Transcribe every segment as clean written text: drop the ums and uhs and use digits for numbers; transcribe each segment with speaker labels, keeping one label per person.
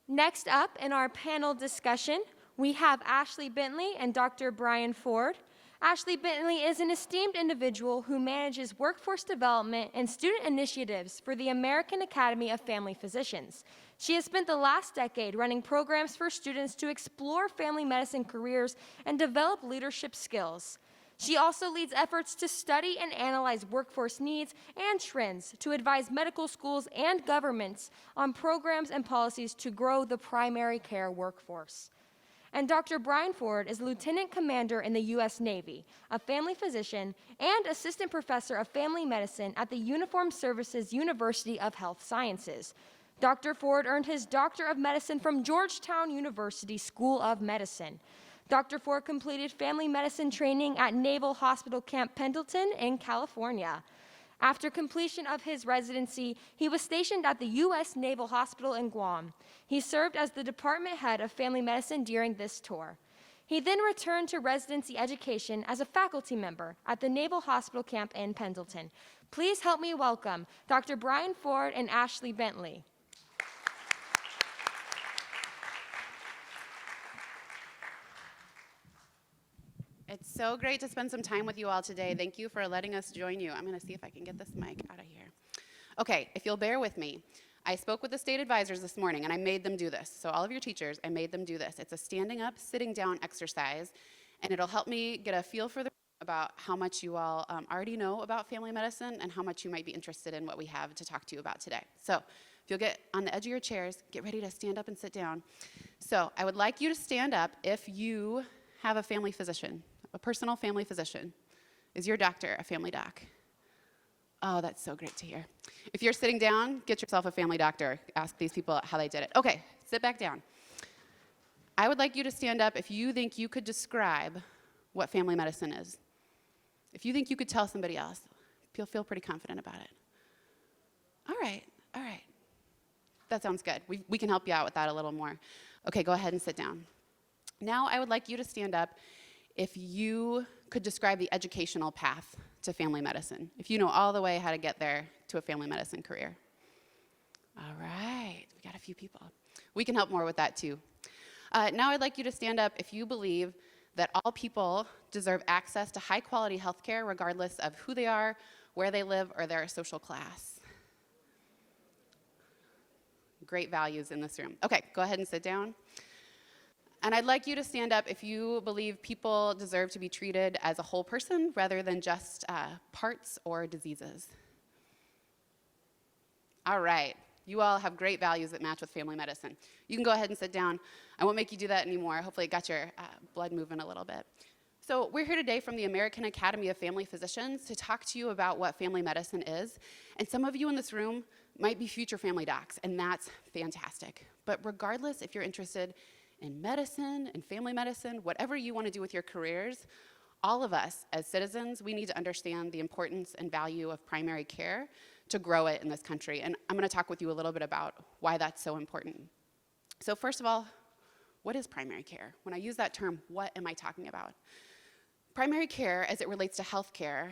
Speaker 1: Next up in our panel discussion, we have Ashley Bentley and Dr. Brian Ford. Ashley Bentley is an esteemed individual who manages workforce development and student initiatives for the American Academy of Family Physicians. She has spent the last decade running programs for students to explore family medicine careers and develop leadership skills. She also leads efforts to study and analyze workforce needs and trends to advise medical schools and governments on programs and policies to grow the primary care workforce. And Dr. Brian Ford is Lieutenant Commander in the U.S. Navy, a family physician, and Assistant Professor of Family Medicine at the Uniformed Services University of Health Sciences. Dr. Ford earned his Doctor of Medicine from Georgetown University School of Medicine. Dr. Ford completed family medicine training at Naval Hospital Camp Pendleton in California. After completion of his residency, he was stationed at the U.S. Naval Hospital in Guam. He served as the department head of family medicine during this tour. He then returned to residency education as a faculty member at the Naval Hospital Camp in Pendleton. Please help me welcome Dr. Brian Ford and Ashley Bentley.
Speaker 2: It's so great to spend some time with you all today. Thank you for letting us join you. I'm going to see if I can get this mic out of here. Okay, if you'll bear with me, I spoke with the state advisors this morning, and I made them do this. So all of your teachers, I made them do this. It's a standing up, sitting down exercise, and it'll help me get a feel for about how much you all already know about family medicine and how much you might be interested in what we have to talk to you about today. So if you'll get on the edge of your chairs, get ready to stand up and sit down. So I would like you to stand up if you have a family physician. A personal family physician. Is your doctor a family doc? Oh, that's so great to hear. If you're sitting down, get yourself a family doctor. Ask these people how they did it. Okay, sit back down. I would like you to stand up if you think you could describe what family medicine is. If you think you could tell somebody else, you'll feel pretty confident about it. All right. That sounds good. We can help you out with that a little more. Okay, go ahead and sit down. Now I would like you to stand up if you could describe the educational path to family medicine, if you know all the way how to get there to a family medicine career. All right, we got a few people. We can help more with that too. Now I'd like you to stand up if you believe that all people deserve access to high quality health care regardless of who they are, where they live, or their social class. Great values in this room. Okay, go ahead and sit down. And I'd like you to stand up if you believe people deserve to be treated as a whole person rather than just parts or diseases. All right, you all have great values that match with family medicine. You can go ahead and sit down. I won't make you do that anymore. Hopefully it got your blood moving a little bit. So we're here today from the American Academy of Family Physicians to talk to you about what family medicine is. And some of you in this room might be future family docs, and that's fantastic. But regardless if you're interested in medicine, in family medicine, whatever you want to do with your careers, all of us as citizens, we need to understand the importance and value of primary care to grow it in this country. And I'm going to talk with you a little bit about why that's so important. So first of all, what is primary care? When I use that term, what am I talking about? Primary care, as it relates to health care,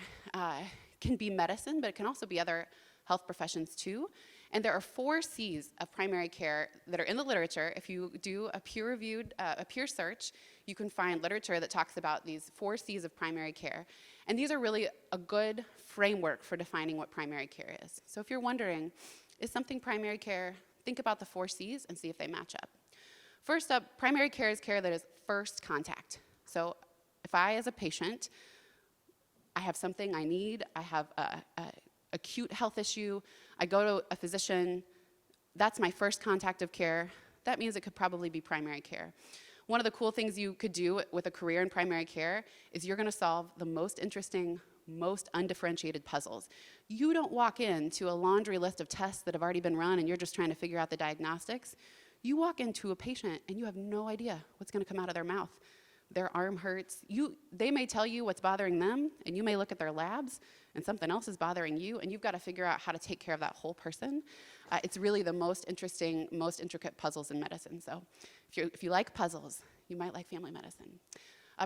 Speaker 2: can be medicine, but it can also be other health professions too. And there are 4 C's of primary care that are in the literature. If you do a peer-reviewed, a peer search, you can find literature that talks about these 4 C's of primary care. And these are really a good framework for defining what primary care is. So if you're wondering, is something primary care? Think about the 4 C's and see if they match up. First up, primary care is care that is first contact. So if I, as a patient, I have something I need, I have a acute health issue, I go to a physician, that's my first contact of care. That means it could probably be primary care. One of the cool things you could do with a career in primary care is you're gonna solve the most interesting, most undifferentiated puzzles. You don't walk into a laundry list of tests that have already been run and you're just trying to figure out the diagnostics. You walk into a patient and you have no idea what's gonna come out of their mouth. Their arm hurts. They may tell you what's bothering them, and you may look at their labs, and something else is bothering you, and you've got to figure out how to take care of that whole person. It's really the most interesting, most intricate puzzles in medicine. So if you like puzzles, you might like family medicine.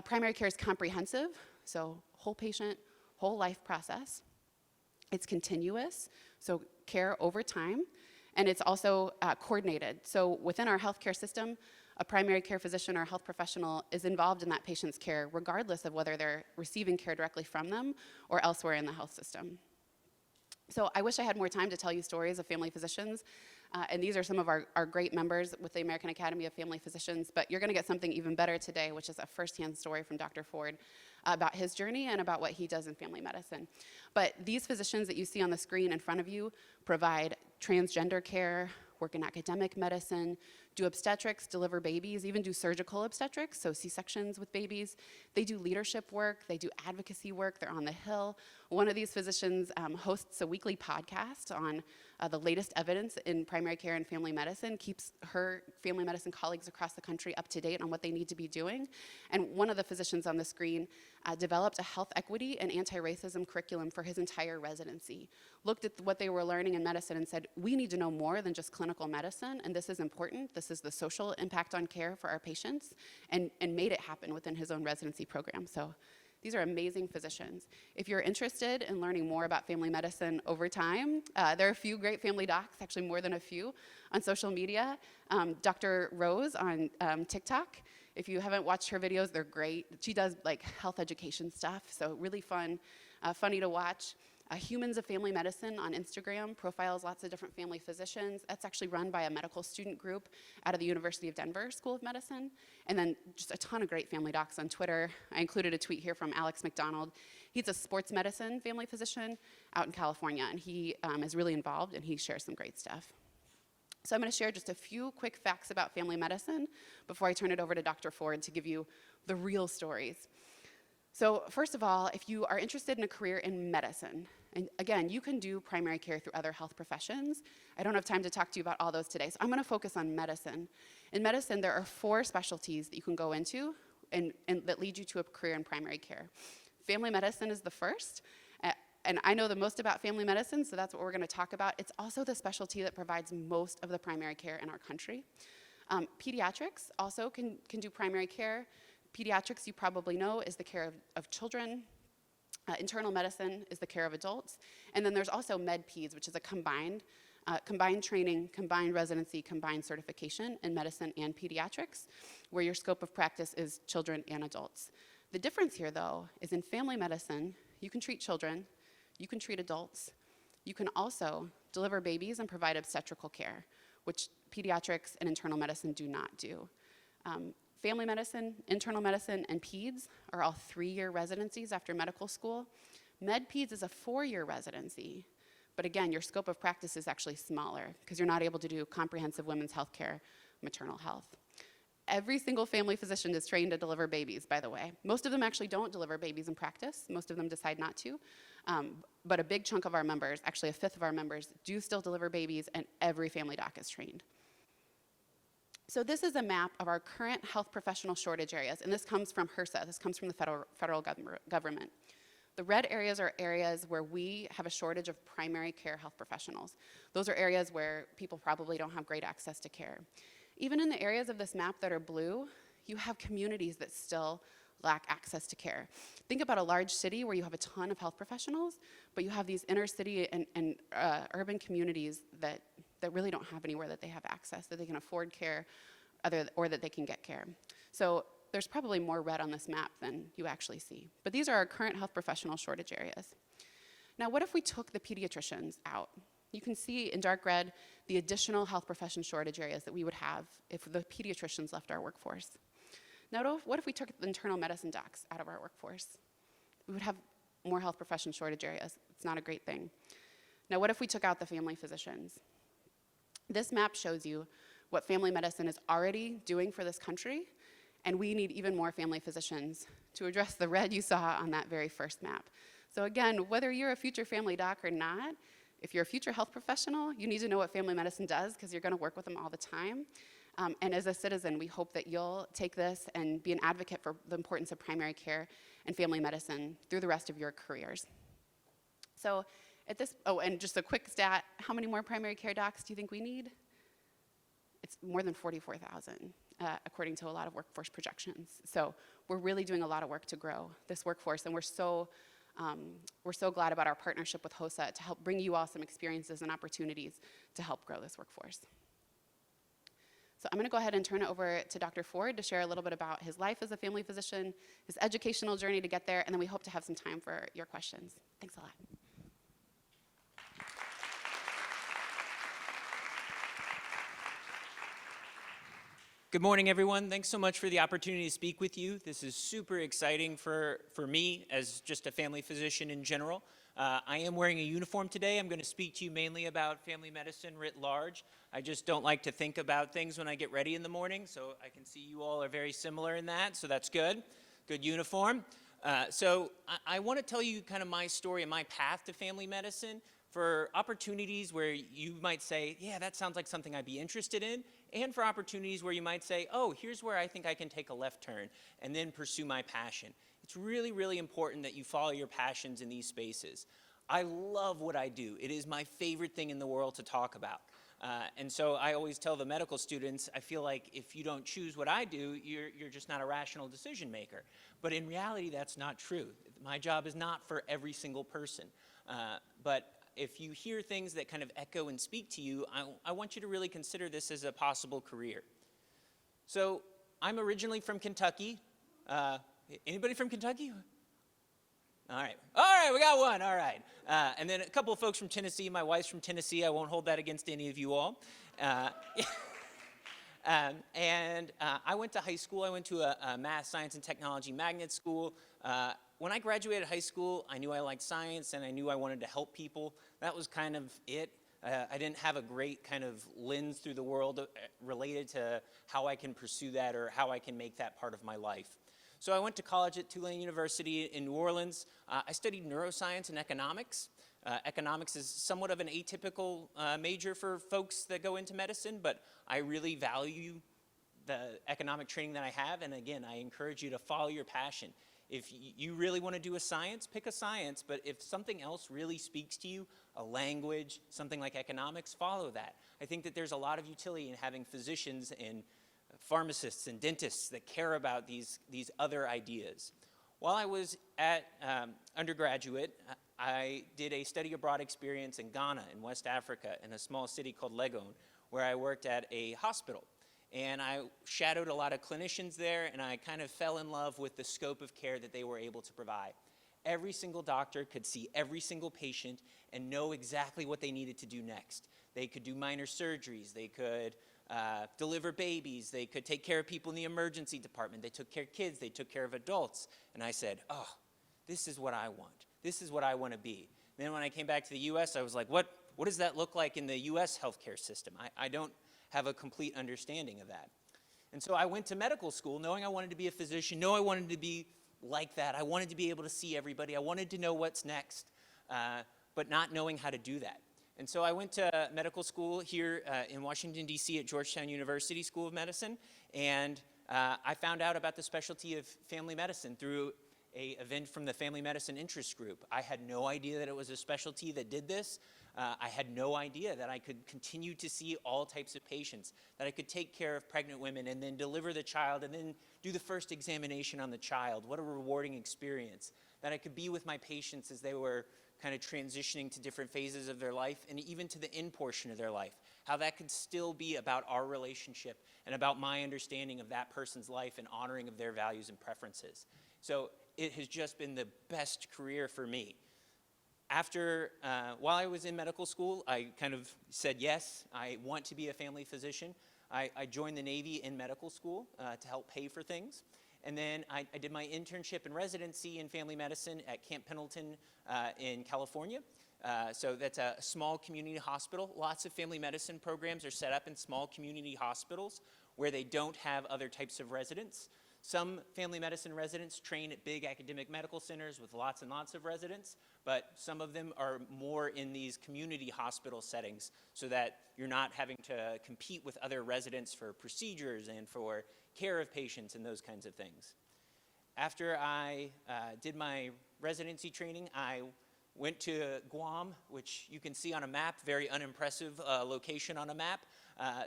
Speaker 2: Primary care is comprehensive, so whole patient, whole life process. It's continuous, so care over time. And it's also coordinated. So within our healthcare system, a primary care physician or health professional is involved in that patient's care, regardless of whether they're receiving care directly from them or elsewhere in the health system. So I wish I had more time to tell you stories of family physicians, and these are some of our great members with the American Academy of Family Physicians, but you're gonna get something even better today, which is a firsthand story from Dr. Ford about his journey and about what he does in family medicine. But these physicians that you see on the screen in front of you provide transgender care, work in academic medicine, do obstetrics, deliver babies, even do surgical obstetrics, so C-sections with babies. They do leadership work, they do advocacy work, they're on the Hill. One of these physicians hosts a weekly podcast on the latest evidence in primary care and family medicine, keeps her family medicine colleagues across the country up to date on what they need to be doing. And one of the physicians on the screen developed a health equity and anti-racism curriculum for his entire residency, looked at what they were learning in medicine and said, we need to know more than just clinical medicine, and this is important. This is the social impact on care for our patients, and made it happen within his own residency program. So these are amazing physicians. If you're interested in learning more about family medicine over time, there are a few great family docs, actually more than a few, on social media. Dr. Rose on TikTok. If you haven't watched her videos, they're great. She does like health education stuff, so really fun, funny to watch. Humans of Family Medicine on Instagram profiles lots of different family physicians. That's actually run by a medical student group out of the University of Denver School of Medicine. And then just a ton of great family docs on Twitter. I included a tweet here from Alex McDonald. He's a sports medicine family physician out in California, and he is really involved, and he shares some great stuff. So I'm going to share just a few quick facts about family medicine before I turn it over to Dr. Ford to give you the real stories. So first of all, if you are interested in a career in medicine, and again, you can do primary care through other health professions. I don't have time to talk to you about all those today, so I'm going to focus on medicine. In medicine, there are 4 specialties that you can go into and that lead you to a career in primary care. Family medicine is the first, and I know the most about family medicine, so that's what we're going to talk about. It's also the specialty that provides most of the primary care in our country. Pediatrics also can do primary care. Pediatrics, you probably know, is the care of children. Internal medicine is the care of adults. And then there's also med-peds, which is a combined training, combined residency, combined certification in medicine and pediatrics, where your scope of practice is children and adults. The difference here, though, is in family medicine, you can treat children, you can treat adults, you can also deliver babies and provide obstetrical care, which pediatrics and internal medicine do not do. Family medicine, internal medicine, and peds are all 3-year residencies after medical school. Med-peds is a 4-year residency, but again, your scope of practice is actually smaller because you're not able to do comprehensive women's health care, maternal health. Every single family physician is trained to deliver babies, by the way. Most of them actually don't deliver babies in practice. Most of them decide not to. But a big chunk of our members, actually a 5th of our members, do still deliver babies, and every family doc is trained. So this is a map of our current health professional shortage areas, and this comes from HOSA. This comes from the federal government. The red areas are areas where we have a shortage of primary care health professionals. Those are areas where people probably don't have great access to care. Even in the areas of this map that are blue, you have communities that still lack access to care. Think about a large city where you have a ton of health professionals, but you have these inner city and urban communities that really don't have anywhere that they have access, that they can afford care, or that they can get care. So there's probably more red on this map than you actually see. But these are our current health professional shortage areas. Now, what if we took the pediatricians out? You can see in dark red the additional health profession shortage areas that we would have if the pediatricians left our workforce. Now, what if we took the internal medicine docs out of our workforce? We would have more health profession shortage areas. It's not a great thing. Now, what if we took out the family physicians? This map shows you what family medicine is already doing for this country, and we need even more family physicians to address the red you saw on that very first map. So again, whether you're a future family doc or not, if you're a future health professional, you need to know what family medicine does because you're going to work with them all the time. And as a citizen, we hope that you'll take this and be an advocate for the importance of primary care and family medicine through the rest of your careers. So at this, and just a quick stat, how many more primary care docs do you think we need? It's more than 44,000, according to a lot of workforce projections. So we're really doing a lot of work to grow this workforce, and we're so we're so glad about our partnership with HOSA to help bring you all some experiences and opportunities to help grow this workforce. So I'm going to go ahead and turn it over to Dr. Ford to share a little bit about his life as a family physician, his educational journey to get there, and then we hope to have some time for your questions. Thanks a lot.
Speaker 3: Good morning, everyone. Thanks so much for the opportunity to speak with you. This is super exciting for me as just a family physician in general. I am wearing a uniform today. I'm going to speak to you mainly about family medicine writ large. I just don't like to think about things when I get ready in the morning, so I can see you all are very similar in that, so that's good. Good uniform. So I want to tell you kind of my story and my path to family medicine for opportunities where you might say, yeah, that sounds like something I'd be interested in, and for opportunities where you might say, oh, here's where I think I can take a left turn and then pursue my passion. It's really, really important that you follow your passions in these spaces. I love what I do. It is my favorite thing in the world to talk about. And so I always tell the medical students, I feel like if you don't choose what I do, you're just not a rational decision maker. But in reality, that's not true. My job is not for every single person. But if you hear things that kind of echo and speak to you, I want you to really consider this as a possible career. So I'm originally from Kentucky. Anybody from Kentucky? All right, we got one, all right. And then a couple of folks from Tennessee. My wife's from Tennessee. I won't hold that against any of you all. I went to high school. I went to a math, science, and technology magnet school. When I graduated high school, I knew I liked science, and I knew I wanted to help people. That was kind of it. I didn't have a great kind of lens through the world related to how I can pursue that or how I can make that part of my life. So I went to college at Tulane University in New Orleans. I studied neuroscience and economics. Economics is somewhat of an atypical major for folks that go into medicine, but I really value the economic training that I have, and again, I encourage you to follow your passion. If you really want to do a science, pick a science, but if something else really speaks to you, a language, something like economics, follow that. I think that there's a lot of utility in having physicians and pharmacists and dentists that care about these other ideas. While I was at undergraduate, I did a study abroad experience in Ghana in West Africa in a small city called Legon, where I worked at a hospital. And I shadowed a lot of clinicians there, and I kind of fell in love with the scope of care that they were able to provide. Every single doctor could see every single patient and know exactly what they needed to do next. They could do minor surgeries, they could deliver babies, they could take care of people in the emergency department, they took care of kids, they took care of adults. And I said, oh, this is what I want. This is what I want to be. Then when I came back to the US, I was like, what does that look like in the US healthcare system? I don't have a complete understanding of that. And so I went to medical school knowing I wanted to be a physician, knowing I wanted to be like that. I wanted to be able to see everybody. I wanted to know what's next, but not knowing how to do that. And so I went to medical school here in Washington, D.C. at Georgetown University School of Medicine, and I found out about the specialty of family medicine through an event from the Family Medicine Interest Group. I had no idea that it was a specialty that did this. I had no idea that I could continue to see all types of patients, that I could take care of pregnant women and then deliver the child and then do the first examination on the child. What a rewarding experience. That I could be with my patients as they were kind of transitioning to different phases of their life and even to the end portion of their life. How that could still be about our relationship and about my understanding of that person's life and honoring of their values and preferences. So it has just been the best career for me. While I was in medical school, I kind of said, yes, I want to be a family physician. I joined the Navy in medical school to help pay for things. And then I did my internship and residency in family medicine at Camp Pendleton in California. So that's a small community hospital. Lots of family medicine programs are set up in small community hospitals where they don't have other types of residents. Some family medicine residents train at big academic medical centers with lots and lots of residents, but some of them are more in these community hospital settings so that you're not having to compete with other residents for procedures and for care of patients and those kinds of things. After I did my residency training, I went to Guam, which you can see on a map, very unimpressive location on a map.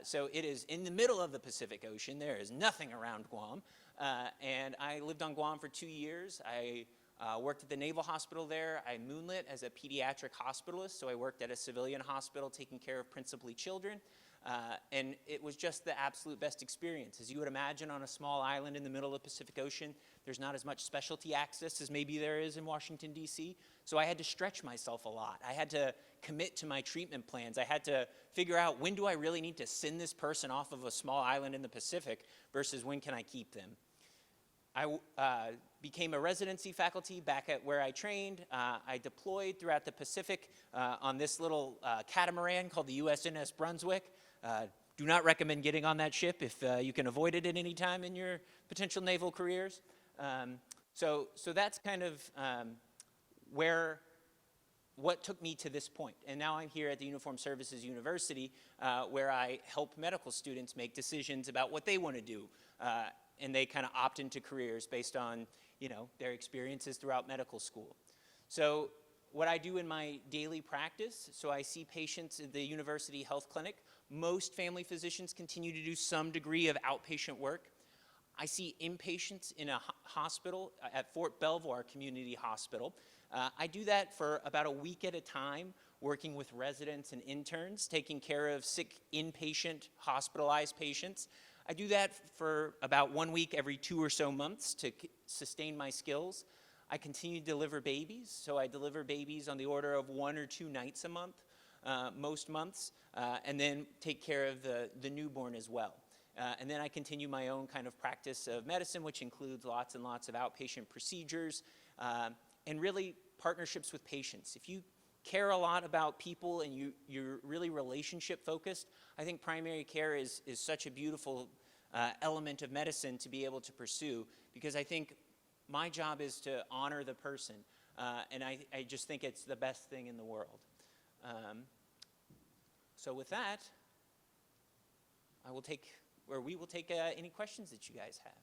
Speaker 3: So it is in the middle of the Pacific Ocean. There is nothing around Guam. And I lived on Guam for 2 years. I Worked at the Naval Hospital there. I moonlit as a pediatric hospitalist, so I worked at a civilian hospital taking care of principally children. And it was just the absolute best experience. As you would imagine, on a small island in the middle of the Pacific Ocean, there's not as much specialty access as maybe there is in Washington, D.C., so I had to stretch myself a lot. I had to commit to my treatment plans. I had to figure out, when do I really need to send this person off of a small island in the Pacific versus when can I keep them? I became a residency faculty back at where I trained. I deployed throughout the Pacific on this little catamaran called the USNS Brunswick. Do not recommend getting on that ship if you can avoid it at any time in your potential naval careers. So that's kind of what took me to this point. And now I'm here at the Uniformed Services University where I help medical students make decisions about what they want to do. And they kind of opt into careers based on, their experiences throughout medical school. So what I do in my daily practice, so I see patients at the University Health Clinic. Most family physicians continue to do some degree of outpatient work. I see inpatients in a hospital at Fort Belvoir Community Hospital. I do that for about a week at a time, working with residents and interns, taking care of sick inpatient hospitalized patients. I do that for about 1 week every 2 or so months to sustain my skills. I continue to deliver babies, so I deliver babies on the order of 1 or 2 nights a month, most months, and then take care of the newborn as well. And then I continue my own kind of practice of medicine, which includes lots and lots of outpatient procedures, and really partnerships with patients. If you care a lot about people and you're really relationship focused, I think primary care is such a beautiful element of medicine to be able to pursue, because I think my job is to honor the person, and I just think it's the best thing in the world. So with that, we will take any questions that you guys have.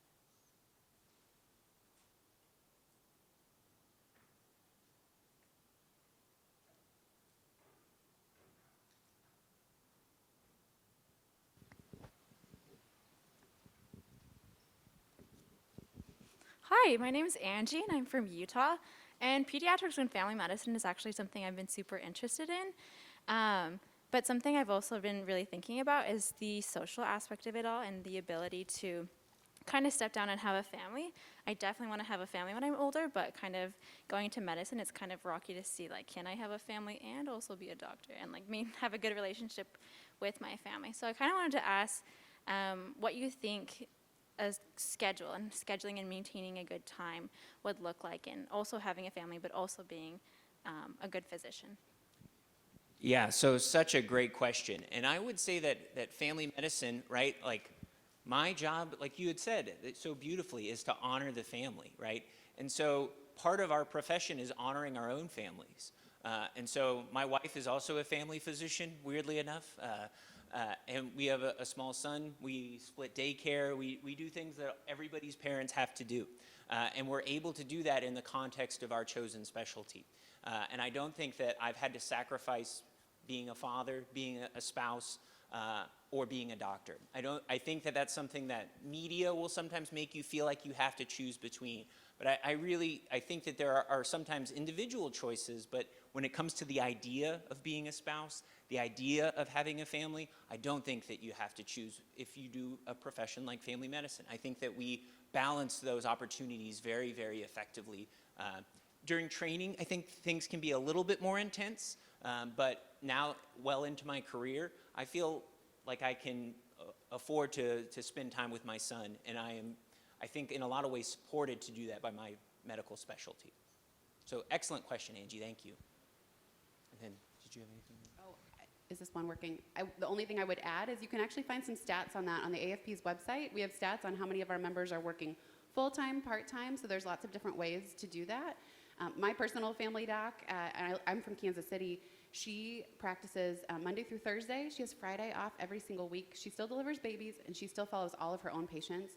Speaker 4: Hi, my name is Angie, and I'm from Utah. And pediatrics and family medicine is actually something I've been super interested in. But something I've also been really thinking about is the social aspect of it all and the ability to kind of step down and have a family. I definitely want to have a family when I'm older, but kind of going into medicine, it's kind of rocky to see, like, can I have a family and also be a doctor and, like, have a good relationship with my family. So I kind of wanted to ask what you think a schedule and scheduling and maintaining a good time would look like, and also having a family, but also being a good physician.
Speaker 3: Yeah, so such a great question. And I would say that family medicine, right, like my job, like you had said so beautifully, is to honor the family, right? And so part of our profession is honoring our own families. And so my wife is also a family physician, weirdly enough. And we have a small son. We split daycare. We do things that everybody's parents have to do. And we're able to do that in the context of our chosen specialty. And I don't think that I've had to sacrifice being a father, being a spouse, or being a doctor. I think that that's something that media will sometimes make you feel like you have to choose between. But I think that there are sometimes individual choices, but when it comes to the idea of being a spouse, the idea of having a family, I don't think that you have to choose if you do a profession like family medicine. I think that we balance those opportunities very, very effectively. During training, I think things can be a little bit more intense, but now, well into my career, I feel like I can afford to spend time with my son, and I think in a lot of ways supported to do that by my medical specialty. So excellent question, Angie, thank you. And then, did you have anything?
Speaker 2: Oh, is this one working? The only thing I would add is you can actually find some stats on that on the Aafp's website. We have stats on how many of our members are working full-time, part-time, so there's lots of different ways to do that. My personal family doc, and I'm from Kansas City, she practices Monday through Thursday. She has Friday off every single week. She still delivers babies, and she still follows all of her own patients.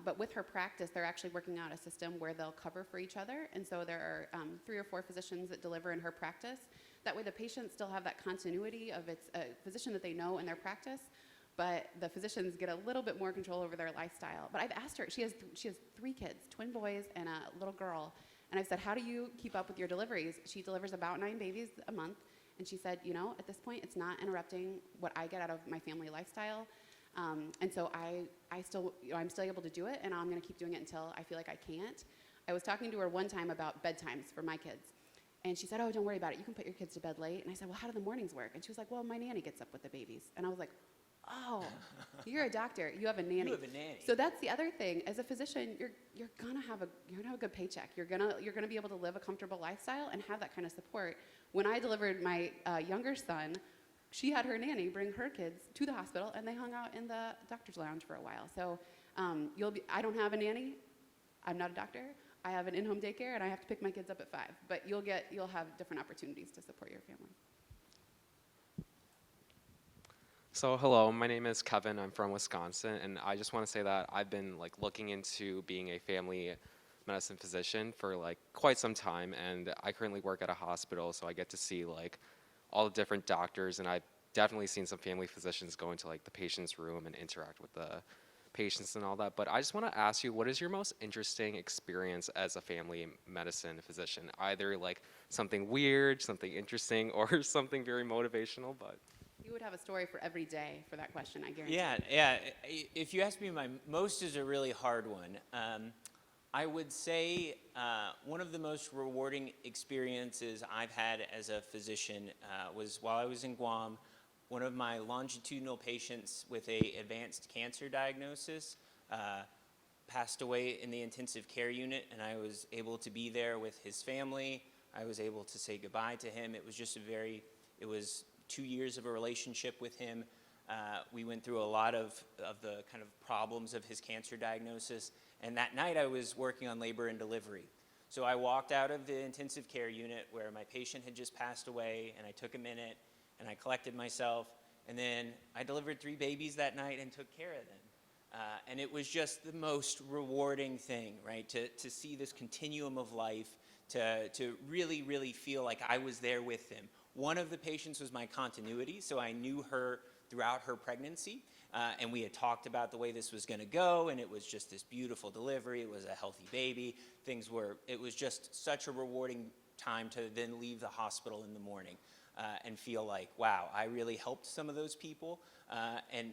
Speaker 2: But with her practice, they're actually working out a system where they'll cover for each other. And so there are 3 or 4 physicians that deliver in her practice. That way the patients still have that continuity of it's a physician that they know in their practice, but the physicians get a little bit more control over their lifestyle. But I've asked her, she has 3 kids, twin boys and a little girl. And I said, how do you keep up with your deliveries? She delivers about 9 babies a month. And she said, at this point, it's not interrupting what I get out of my family lifestyle. And so I'm still able to do it, and I'm going to keep doing it until I feel like I can't. I was talking to her one time about bedtimes for my kids. And she said, oh, don't worry about it. You can put your kids to bed late. And I said, well, how do the mornings work? And she was like, well, my nanny gets up with the babies. And I was like, oh, you're a doctor. You have a nanny.
Speaker 3: You have a nanny.
Speaker 2: So that's the other thing. As a physician, you're gonna have a good paycheck. You're gonna be able to live a comfortable lifestyle and have that kind of support. When I delivered my younger son, she had her nanny bring her kids to the hospital, and they hung out in the doctor's lounge for a while. So I don't have a nanny. I'm not a doctor. I have an in-home daycare, and I have to pick my kids up at 5. But you'll have different opportunities to support your family.
Speaker 5: So hello, my name is Kevin. I'm from Wisconsin, and I just want to say that I've been looking into being a family medicine physician for quite some time, and I currently work at a hospital, so I get to see all the different doctors, and I've definitely seen some family physicians go into the patient's room and interact with the patients and all that. But I just want to ask you, what is your most interesting experience as a family medicine physician? Either something weird, something interesting, or something very motivational. But
Speaker 2: You would have a story for every day for that question, I guarantee.
Speaker 3: Yeah. If you ask me, my most is a really hard one. I would say one of the most rewarding experiences I've had as a physician was while I was in Guam. One of my longitudinal patients with a advanced cancer diagnosis passed away in the intensive care unit, and I was able to be there with his family. I was able to say goodbye to him. It was just it was 2 years of a relationship with him. We went through a lot of the kind of problems of his cancer diagnosis, and that night I was working on labor and delivery. So I walked out of the intensive care unit where my patient had just passed away, and I took a minute, and I collected myself, and then I delivered 3 babies that night and took care of them. And it was just the most rewarding thing, right? To see this continuum of life, to really, really feel like I was there with them. One of the patients was my continuity, so I knew her throughout her pregnancy, and we had talked about the way this was going to go, and it was just this beautiful delivery. It was a healthy baby. It was just such a rewarding time to then leave the hospital in the morning and feel like, wow, I really helped some of those people, and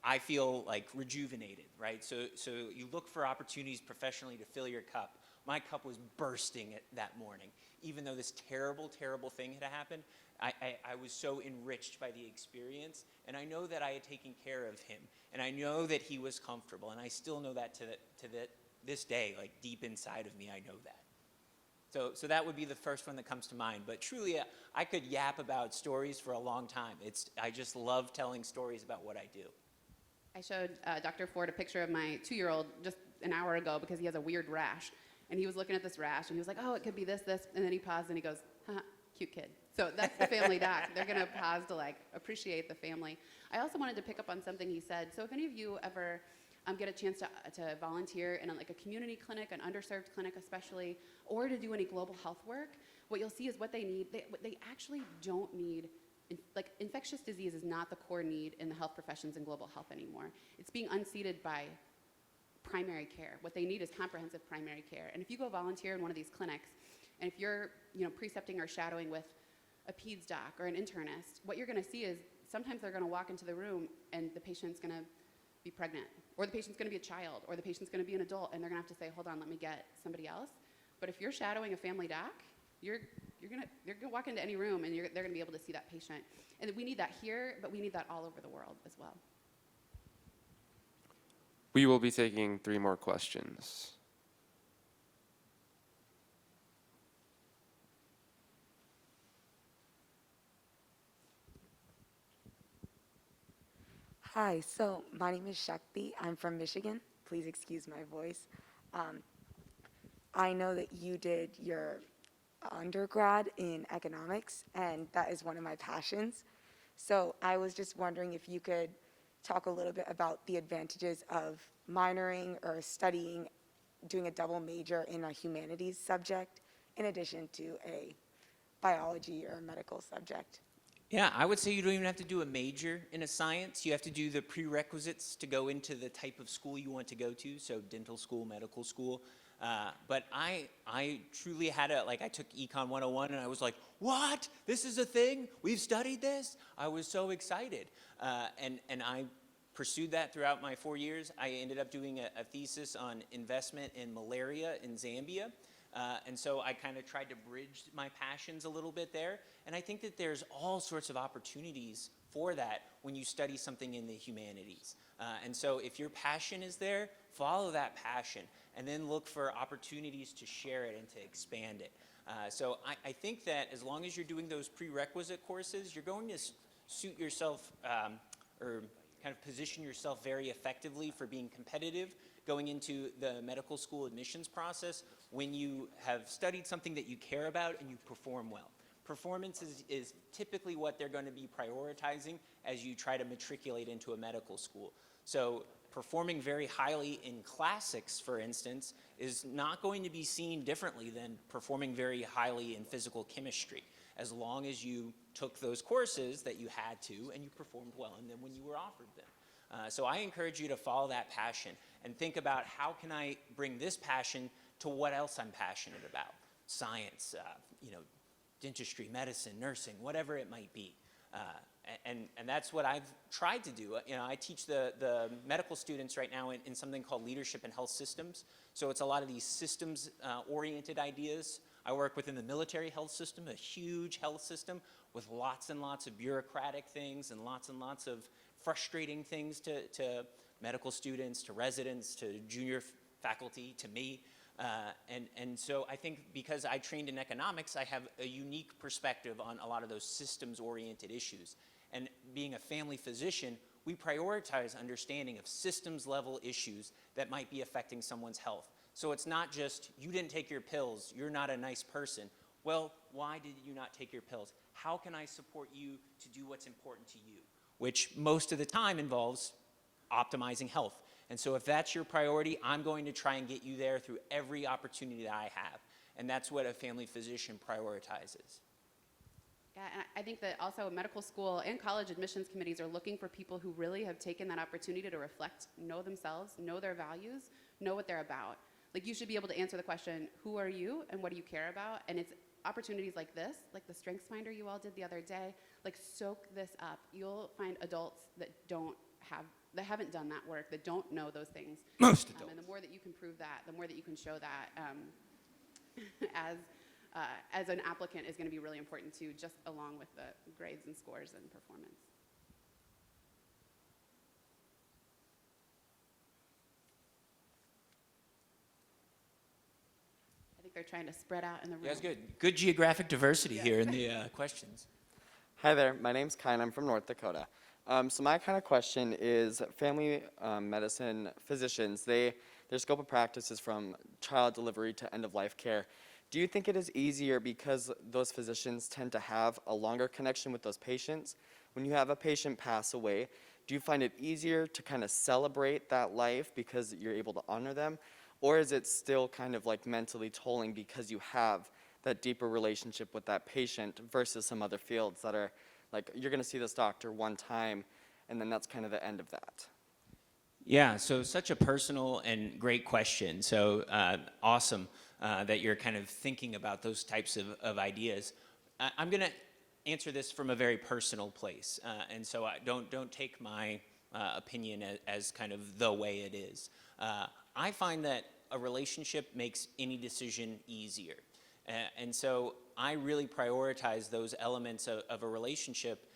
Speaker 3: I feel rejuvenated, right? So you look for opportunities professionally to fill your cup. My cup was bursting that morning. Even though this terrible, terrible thing had happened, I was so enriched by the experience, and I know that I had taken care of him, and I know that he was comfortable, and I still know that to this day, deep inside of me, I know that. So that would be the first one that comes to mind. But truly, I could yap about stories for a long time. I just love telling stories about what I do.
Speaker 2: I showed Dr. Ford a picture of my 2-year-old just an hour ago because he has a weird rash. And he was looking at this rash, and he was like, oh, it could be this, and then he paused, and he goes, haha, cute kid. So that's the family doc. They're going to pause to appreciate the family. I also wanted to pick up on something he said. So if any of you ever get a chance to volunteer in a community clinic, an underserved clinic especially, or to do any global health work, what you'll see is what they need. They actually don't need, infectious disease is not the core need in the health professions in global health anymore. It's being unseated by primary care. What they need is comprehensive primary care. And if you go volunteer in one of these clinics, and if you're precepting or shadowing with a peds doc or an internist, what you're going to see is sometimes they're going to walk into the room and the patient's going to be pregnant, or the patient's going to be a child, or the patient's going to be an adult, and they're going to have to say, hold on, let me get somebody else. But if you're shadowing a family doc, you're going to walk into any room, and they're going to be able to see that patient. And we need that here, but we need that all over the world as well.
Speaker 6: We will be taking 3 more questions.
Speaker 7: Hi, so my name is Shakti. I'm from Michigan. Please excuse my voice. I know that you did your undergrad in economics, and that is one of my passions. So I was just wondering if you could talk a little bit about the advantages of minoring or studying, doing a double major in a humanities subject in addition to a biology or medical subject.
Speaker 3: Yeah, I would say you don't even have to do a major in a science. You have to do the prerequisites to go into the type of school you want to go to, so dental school, medical school. But I truly had I took Econ 101 and I was like, what? This is a thing? We've studied this? I was so excited. And I pursued that throughout my 4 years. I ended up doing a thesis on investment in malaria in Zambia. And so I kind of tried to bridge my passions a little bit there. And I think that there's all sorts of opportunities for that when you study something in the humanities. And so if your passion is there, follow that passion and then look for opportunities to share it and to expand it. So I think that as long as you're doing those prerequisite courses, you're going to suit yourself or kind of position yourself very effectively for being competitive going into the medical school admissions process when you have studied something that you care about and you perform well. Performance is typically what they're going to be prioritizing as you try to matriculate into a medical school. So performing very highly in classics, for instance, is not going to be seen differently than performing very highly in physical chemistry, as long as you took those courses that you had to and you performed well in them when you were offered them. So I encourage you to follow that passion and think about how can I bring this passion to what else I'm passionate about. Science, dentistry, medicine, nursing, whatever it might be. And that's what I've tried to do. I teach the medical students right now in something called leadership and health systems. So it's a lot of these systems oriented ideas. I work within the military health system, a huge health system with lots and lots of bureaucratic things and lots of frustrating things to medical students, to residents, to junior faculty, to me. And so I think because I trained in economics, I have a unique perspective on a lot of those systems-oriented issues. And being a family physician, we prioritize understanding of systems-level issues that might be affecting someone's health. So it's not just, you didn't take your pills, you're not a nice person. Well, why did you not take your pills? How can I support you to do what's important to you? Which most of the time involves optimizing health. And so if that's your priority, I'm going to try and get you there through every opportunity that I have. And that's what a family physician prioritizes.
Speaker 2: Yeah, and I think that also medical school and college admissions committees are looking for people who really have taken that opportunity to reflect, know themselves, know their values, know what they're about. Like, you should be able to answer the question, who are you and what do you care about? And it's opportunities like this, like the Strengths Finder you all did the other day, like soak this up. You'll find adults that haven't done that work, that don't know those things.
Speaker 3: Most adults.
Speaker 2: And the more that you can prove that, the more that you can show that as an applicant is going to be really important too, just along with the grades and scores and performance. I think they're trying to spread out in the room.
Speaker 3: Yeah, that's good. Good geographic diversity here in the questions.
Speaker 8: Hi there, my name's Kyle, I'm from North Dakota. So my kind of question is, family medicine physicians, their scope of practice is from child delivery to end-of-life care. Do you think it is easier because those physicians tend to have a longer connection with those patients? When you have a patient pass away, do you find it easier to kind of celebrate that life because you're able to honor them? Or is it still kind of like mentally tolling because you have that deeper relationship with that patient versus some other fields that are like, you're going to see this doctor one time, and then that's kind of the end of that?
Speaker 3: Yeah, so such a personal and great question. So awesome that you're kind of thinking about those types of ideas. I'm going to answer this from a very personal place, and so don't take my opinion as kind of the way it is. I find that a relationship makes any decision easier. And so I really prioritize those elements of a relationship.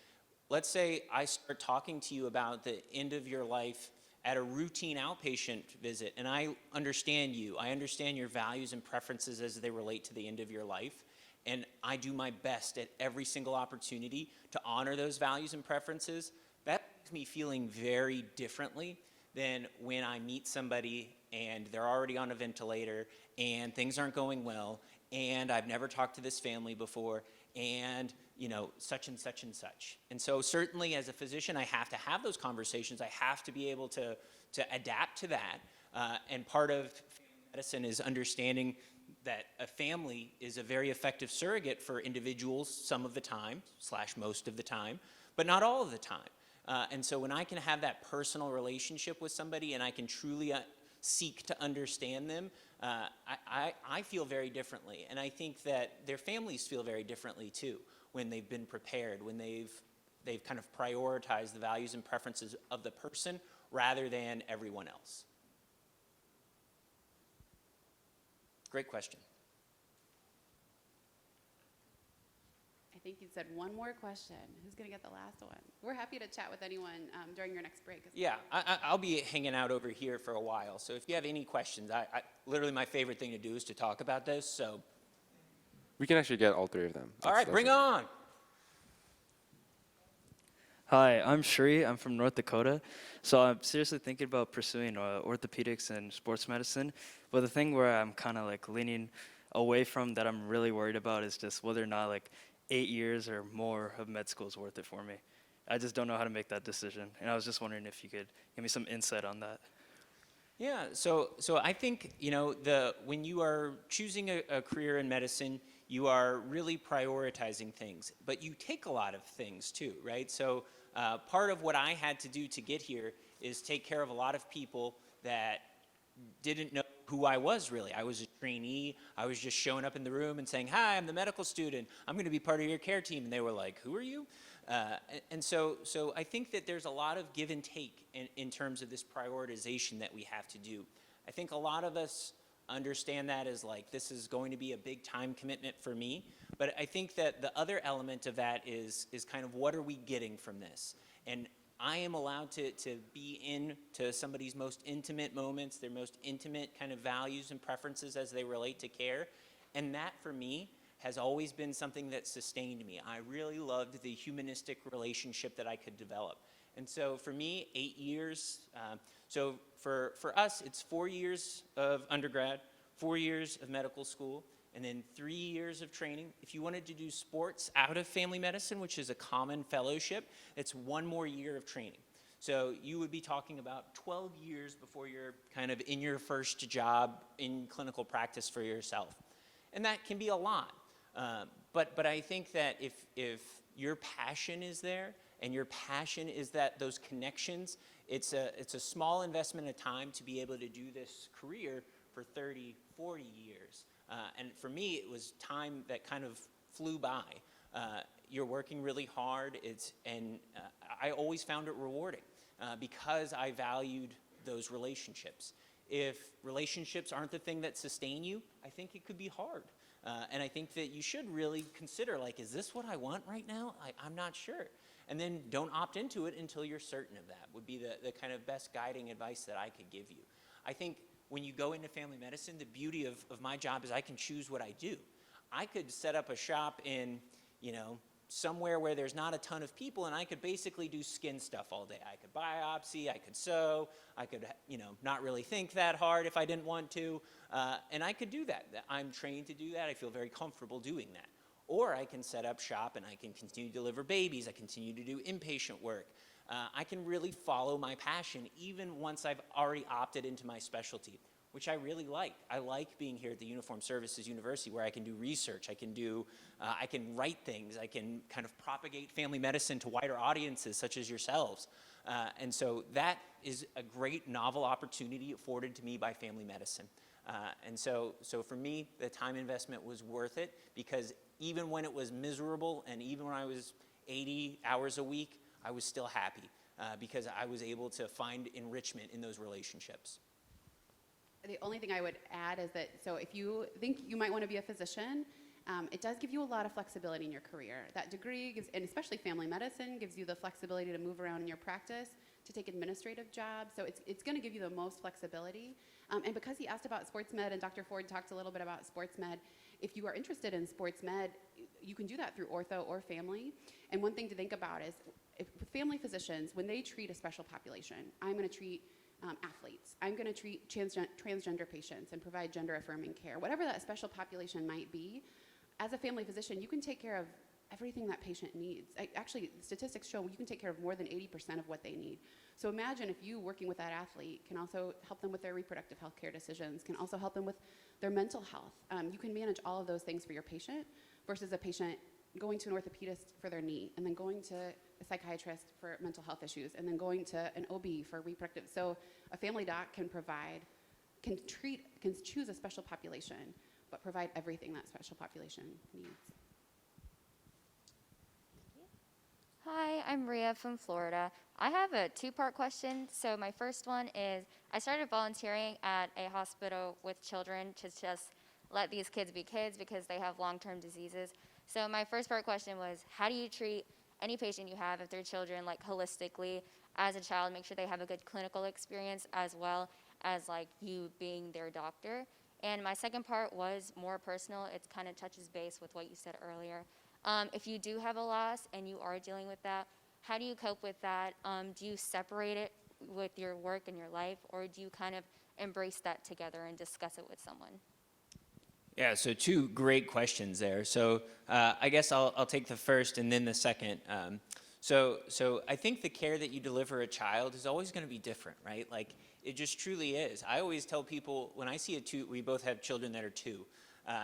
Speaker 3: Let's say I start talking to you about the end of your life at a routine outpatient visit, and I understand you. I understand your values and preferences as they relate to the end of your life, and I do my best at every single opportunity to honor those values and preferences. That makes me feeling very differently than when I meet somebody and they're already on a ventilator and things aren't going well, and I've never talked to this family before, and such and such and such. And so certainly as a physician, I have to have those conversations. I have to be able to adapt to that. And part of family medicine is understanding that a family is a very effective surrogate for individuals some of the time, / most of the time, but not all of the time. And so when I can have that personal relationship with somebody and I can truly seek to understand them, I feel very differently. And I think that their families feel very differently too when they've been prepared, when they've kind of prioritized the values and preferences of the person rather than everyone else. Great question.
Speaker 2: I think you said one more question. Who's going to get the last one? We're happy to chat with anyone during your next break.
Speaker 3: Yeah, I'll be hanging out over here for a while. So if you have any questions, literally my favorite thing to do is to talk about this. So,
Speaker 6: We can actually get all three of them.
Speaker 3: all right, bring on.
Speaker 9: Hi, I'm Shri. I'm from North Dakota. So I'm seriously thinking about pursuing orthopedics and sports medicine. But the thing where I'm kind of like leaning away from that I'm really worried about is just whether or not like 8 years or more of med school is worth it for me. I just don't know how to make that decision. And I was just wondering if you could give me some insight on that.
Speaker 3: Yeah, so I think, when you are choosing a career in medicine, you are really prioritizing things, but you take a lot of things too, right? So part of what I had to do to get here is take care of a lot of people that didn't know who I was really. I was a trainee. I was just showing up in the room and saying, hi, I'm the medical student. I'm going to be part of your care team. And they were like, who are you? And so I think that there's a lot of give and take in terms of this prioritization that we have to do. I think a lot of us understand that as like, this is going to be a big time commitment for me. But I think that the other element of that is kind of what are we getting from this? And I am allowed to be into somebody's most intimate moments, their most intimate kind of values and preferences as they relate to care. And that for me has always been something that sustained me. I really loved the humanistic relationship that I could develop. And so for me, 8 years, so for us, it's 4 years of undergrad, 4 years of medical school, and then 3 years of training. If you wanted to do sports out of family medicine, which is a common fellowship, it's 1 more year of training. So you would be talking about 12 years before you're kind of in your first job in clinical practice for yourself. And that can be a lot. But I think that if your passion is there, and your passion is that those connections, it's a small investment of time to be able to do this career for 30, 40 years. And for me, it was time that kind of flew by. You're working really hard, and I always found it rewarding because I valued those relationships. If relationships aren't the thing that sustain you, I think it could be hard. And I think that you should really consider, like, is this what I want right now? I'm not sure. And then don't opt into it until you're certain of that, would be the kind of best guiding advice that I could give you. I think when you go into family medicine, the beauty of my job is I can choose what I do. I could set up a shop in, somewhere where there's not a ton of people, and I could basically do skin stuff all day. I could biopsy, I could sew, I could, not really think that hard if I didn't want to, and I could do that. I'm trained to do that. I feel very comfortable doing that. Or I can set up shop and I can continue to deliver babies. I continue to do inpatient work. I can really follow my passion even once I've already opted into my specialty, which I really like. I like being here at the Uniformed Services University where I can do research, I can write things, I can kind of propagate family medicine to wider audiences such as yourselves. And so that is a great novel opportunity afforded to me by family medicine. And so for me, the time investment was worth it because even when it was miserable and even when I was 80 hours a week, I was still happy because I was able to find enrichment in those relationships.
Speaker 2: The only thing I would add is that, so if you think you might want to be a physician, it does give you a lot of flexibility in your career. That degree, gives, and especially family medicine, gives you the flexibility to move around in your practice, to take administrative jobs. So it's going to give you the most flexibility. And because he asked about sports med and Dr. Ford talked a little bit about sports med, if you are interested in sports med, you can do that through ortho or family. And one thing to think about is if family physicians, when they treat a special population, I'm going to treat athletes. I'm going to treat transgender patients and provide gender-affirming care. Whatever that special population might be, as a family physician, you can take care of everything that patient needs. Actually, statistics show you can take care of more than 80% of what they need. So imagine if you, working with that athlete, can also help them with their reproductive health care decisions, can also help them with their mental health. You can manage all of those things for your patient versus a patient going to an orthopedist for their knee, and then going to a psychiatrist for mental health issues, and then going to an OB for reproductive. So a family doc can provide can choose a special population, but provide everything that special population needs.
Speaker 10: Hi, I'm Rhea from Florida. I have a two-part question. So my first one is, I started volunteering at a hospital with children to just let these kids be kids because they have long-term diseases. So my first part question was, how do you treat any patient you have if they're children, like holistically as a child, make sure they have a good clinical experience as well as like you being their doctor? And my second part was more personal. It kind of touches base with what you said earlier. If you do have a loss and you are dealing with that, how do you cope with that? Do you separate it with your work and your life, or do you kind of embrace that together and discuss it with someone?
Speaker 3: Yeah, so two great questions there. So I guess I'll take the first and then the second. So I think the care that you deliver a child is always going to be different, right? Like, it just truly is. I always tell people, when I see we both have children that are 2.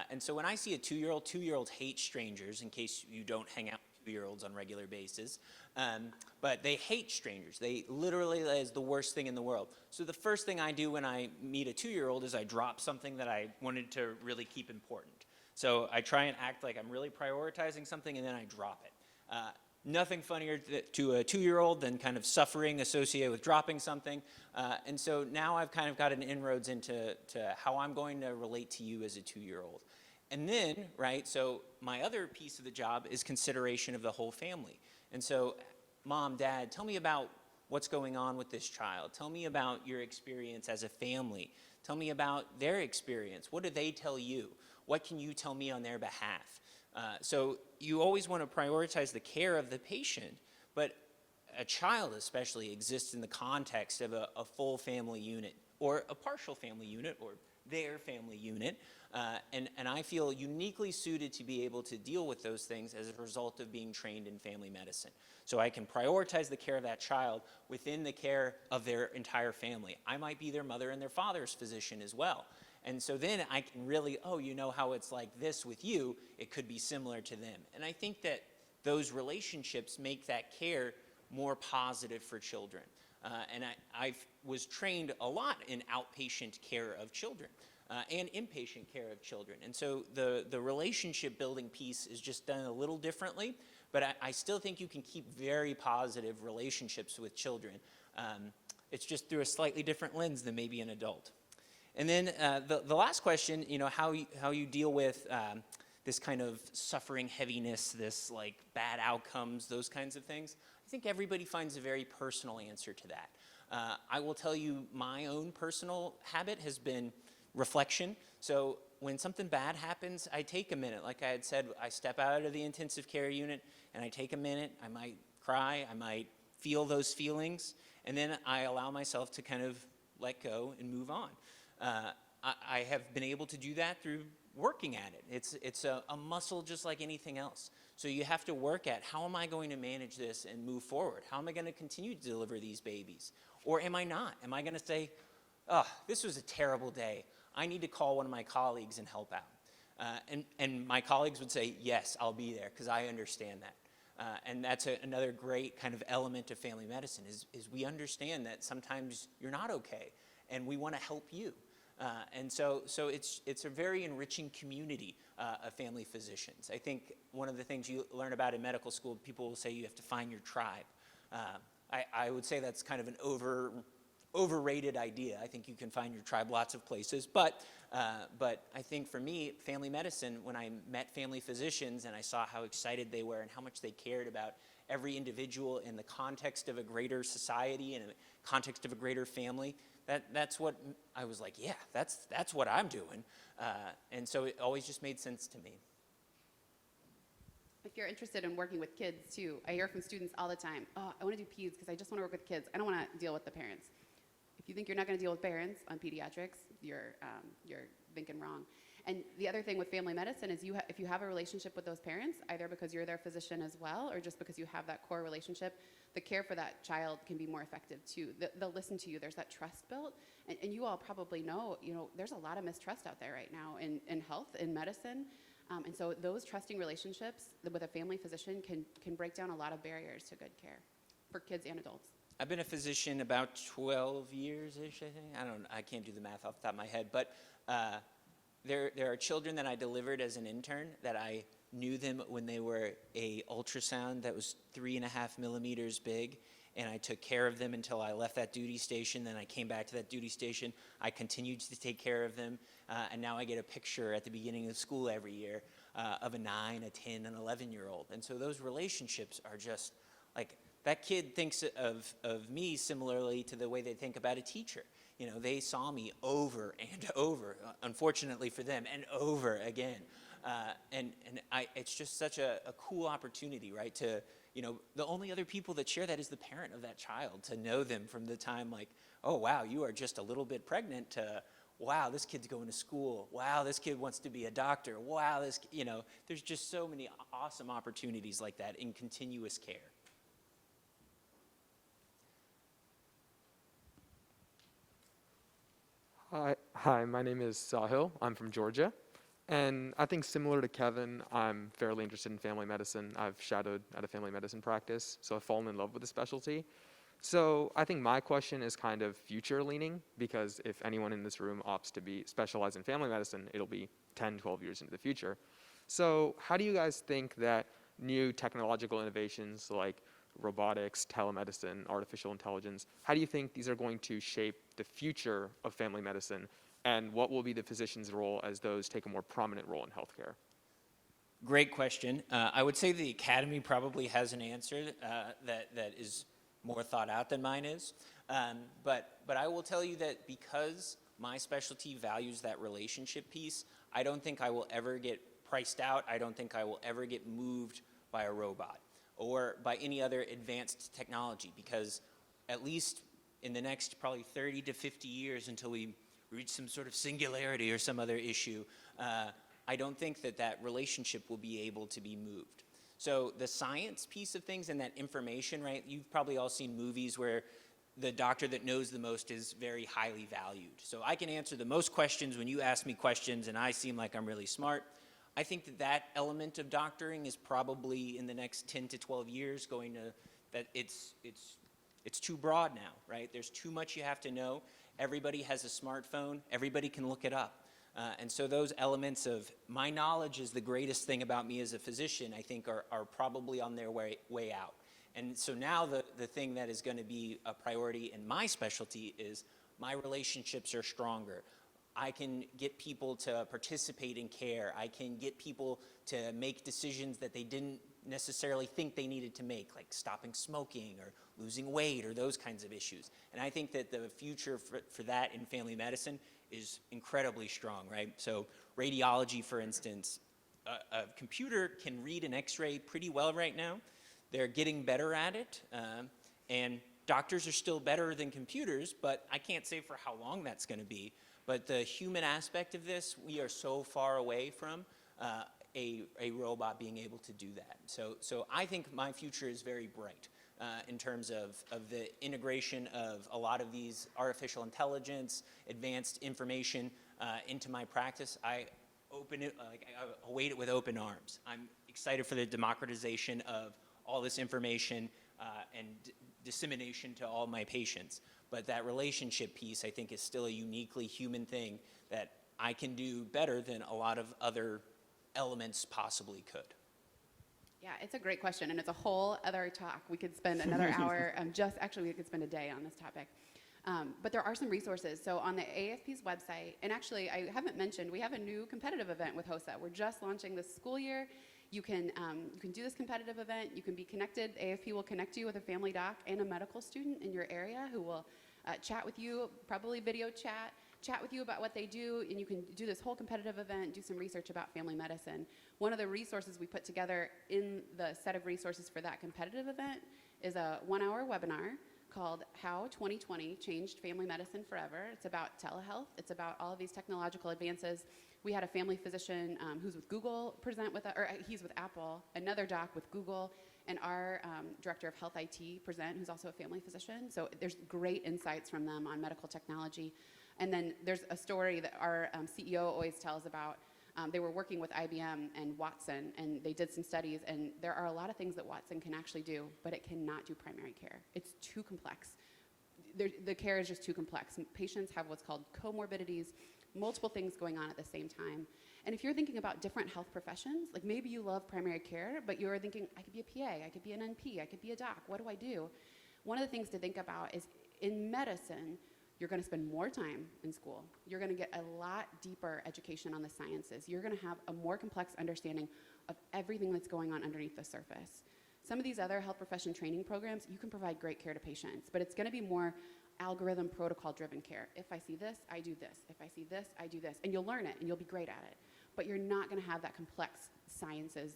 Speaker 3: And so when I see a 2-year-olds hate strangers, in case you don't hang out with 2-year-olds on a regular basis, but they hate strangers. They literally, that is the worst thing in the world. So the first thing I do when I meet a 2-year-old is I drop something that I wanted to really keep important. So I try and act like I'm really prioritizing something, and then I drop it. Nothing funnier to a 2-year-old than kind of suffering associated with dropping something. And so now I've kind of got an inroads into how I'm going to relate to you as a 2-year-old. And then, right, so my other piece of the job is consideration of the whole family. And so, Mom, Dad, tell me about what's going on with this child. Tell me about your experience as a family. Tell me about their experience. What do they tell you? What can you tell me on their behalf? So you always want to prioritize the care of the patient, but a child especially exists in the context of a full family unit or a partial family unit or their family unit. And I feel uniquely suited to be able to deal with those things as a result of being trained in family medicine. So I can prioritize the care of that child within the care of their entire family. I might be their mother and their father's physician as well. And so then I can really, oh, you know how it's like this with you, it could be similar to them. And I think that those relationships make that care more positive for children. And I was trained a lot in outpatient care of children and inpatient care of children. And so the relationship building piece is just done a little differently, but I still think you can keep very positive relationships with children. It's just through a slightly different lens than maybe an adult. And then the last question, you know, how you deal with this kind of suffering heaviness, this like bad outcomes, those kinds of things. I think everybody finds a very personal answer to that. I will tell you my own personal habit has been reflection. So when something bad happens, I take a minute. Like I had said, I step out of the intensive care unit and I take a minute. I might cry, I might feel those feelings, and then I allow myself to kind of let go and move on. I have been able to do that through working at it. It's a muscle just like anything else. So you have to work at, how am I going to manage this and move forward? How am I going to continue to deliver these babies? Or am I not? Am I going to say, oh, this was a terrible day. I need to call one of my colleagues and help out. And my colleagues would say, yes, I'll be there because I understand that. And that's another great kind of element of family medicine is we understand that sometimes you're not okay and we want to help you. And so it's a very enriching community of family physicians. I think one of the things you learn about in medical school, people will say you have to find your tribe. I would say that's kind of an overrated idea. I think you can find your tribe lots of places. But I think for me, family medicine, when I met family physicians and I saw how excited they were and how much they cared about every individual in the context of a greater society and in the context of a greater family, that's what I was like, yeah, that's what I'm doing. And so it always just made sense to me.
Speaker 2: If you're interested in working with kids too, I hear from students all the time, oh, I want to do peds because I just want to work with kids. I don't want to deal with the parents. If you think you're not going to deal with parents on pediatrics, you're thinking wrong. And the other thing with family medicine is if you have a relationship with those parents, either because you're their physician as well or just because you have that core relationship, the care for that child can be more effective too. They'll listen to you. There's that trust built. And you all probably know, there's a lot of mistrust out there right now in health, in medicine. And so those trusting relationships with a family physician can break down a lot of barriers to good care for kids and adults.
Speaker 3: I've been a physician about 12 years-ish, I think. I can't do the math off the top of my head, but there are children that I delivered as an intern that I knew them when they were a ultrasound that was 3.5 millimeters big, and I took care of them until I left that duty station. Then I came back to that duty station. I continued to take care of them, and now I get a picture at the beginning of school every year of a 9, a 10, an 11-year-old. And so those relationships are just like, that kid thinks of me similarly to the way they think about a teacher. You know, they saw me over and over, unfortunately for them, and over again. It's just such a cool opportunity, right? To, you know, the only other people that share that is the parent of that child, to know them from the time like, oh, wow, you are just a little bit pregnant, to, wow, this kid's going to school. Wow, this kid wants to be a doctor. Wow, you know, there's just so many awesome opportunities like that in continuous care.
Speaker 6: Hi, my name is Sahil. I'm from Georgia. And I think similar to Kevin, I'm fairly interested in family medicine. I've shadowed at a family medicine practice, so I've fallen in love with the specialty. So I think my question is kind of future leaning, because if anyone in this room opts to be specialized in family medicine, it'll be 10, 12 years into the future. So how do you guys think that new technological innovations like robotics, telemedicine, artificial intelligence, how do you think these are going to shape the future of family medicine, and what will be the physician's role as those take a more prominent role in healthcare?
Speaker 3: Great question. I would say the academy probably has an answer that is more thought out than mine is. But I will tell you that because my specialty values that relationship piece, I don't think I will ever get priced out. I don't think I will ever get moved by a robot or by any other advanced technology, because at least in the next probably 30 to 50 years, until we reach some sort of singularity or some other issue, I don't think that relationship will be able to be moved. So the science piece of things and that information, right? You've probably all seen movies where the doctor that knows the most is very highly valued. So I can answer the most questions when you ask me questions and I seem like I'm really smart. I think that element of doctoring is probably in the next 10 to 12 years going to, that it's too broad now, right? There's too much you have to know. Everybody has a smartphone. Everybody can look it up. And so those elements of my knowledge is the greatest thing about me as a physician, I think are probably on their way out. And so now the thing that is going to be a priority in my specialty is my relationships are stronger. I can get people to participate in care. I can get people to make decisions that they didn't necessarily think they needed to make, like stopping smoking or losing weight or those kinds of issues. And I think that the future for that in family medicine is incredibly strong, right? So radiology, for instance, a computer can read an x-ray pretty well right now. They're getting better at it, and doctors are still better than computers, but I can't say for how long that's going to be. But the human aspect of this, we are so far away from a robot being able to do that. So I think my future is very bright in terms of the integration of a lot of these artificial intelligence, advanced information into my practice. I await it with open arms. I'm excited for the democratization of all this information and dissemination to all my patients. But that relationship piece, I think, is still a uniquely human thing that I can do better than a lot of other elements possibly could.
Speaker 2: Yeah, it's a great question, and it's a whole other talk. We could spend another hour, actually we could spend a day on this topic. But there are some resources. So on the Aafp's website, and actually I haven't mentioned, we have a new competitive event with HOSA. We're just launching this school year. You can do this competitive event. You can be connected. Aafp will connect you with a family doc and a medical student in your area who will chat with you, probably video chat with you about what they do, and you can do this whole competitive event, do some research about family medicine. One of the resources we put together in the set of resources for that competitive event is a 1-hour webinar called How 2020 Changed Family Medicine Forever. It's about telehealth. It's about all of these technological advances. We had a family physician who's with Google present with us, or he's with Apple, another doc with Google, and our director of health IT present, who's also a family physician. So there's great insights from them on medical technology. And then there's a story that our CEO always tells about They were working with IBM and Watson, and they did some studies, and there are a lot of things that Watson can actually do, but it cannot do primary care. It's too complex. The care is just too complex. Patients have what's called comorbidities, multiple things going on at the same time. And if you're thinking about different health professions, like maybe you love primary care, but you're thinking, I could be a PA, I could be an NP, I could be a doc, what do I do? One of the things to think about is in medicine, you're going to spend more time in school. You're going to get a lot deeper education on the sciences. You're going to have a more complex understanding of everything that's going on underneath the surface. Some of these other health profession training programs, you can provide great care to patients, but it's going to be more algorithm protocol-driven care. If I see this, I do this. If I see this, I do this. And you'll learn it, and you'll be great at it. But you're not going to have that complex sciences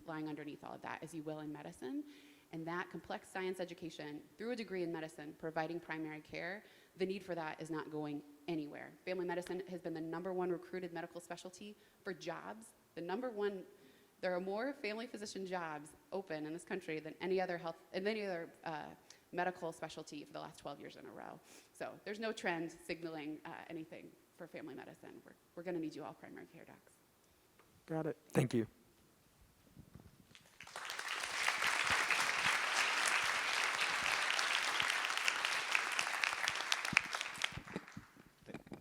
Speaker 2: lying underneath all of that, as you will in medicine. And that complex science education, through a degree in medicine, providing primary care, the need for that is not going anywhere. Family medicine has been the #1 recruited medical specialty for jobs. There are more family physician jobs open in this country than any other medical specialty for the last 12 years in a row. So there's no trend signaling anything for family medicine. We're going to need you all primary care docs.
Speaker 6: Got it. Thank you.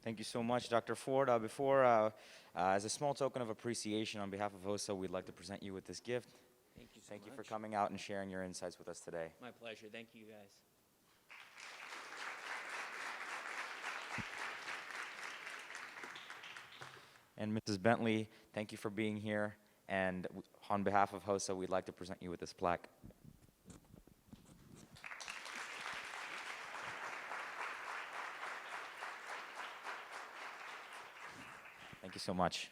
Speaker 11: Thank you so much, Dr. Ford. As a small token of appreciation on behalf of HOSA, we'd like to present you with this gift.
Speaker 3: Thank you so
Speaker 11: Thank you
Speaker 3: much.
Speaker 11: for coming out and sharing your insights with us today.
Speaker 3: My pleasure. Thank you, guys.
Speaker 11: And Mrs. Bentley, thank you for being here. And on behalf of HOSA, we'd like to present you with this plaque. Thank you so much.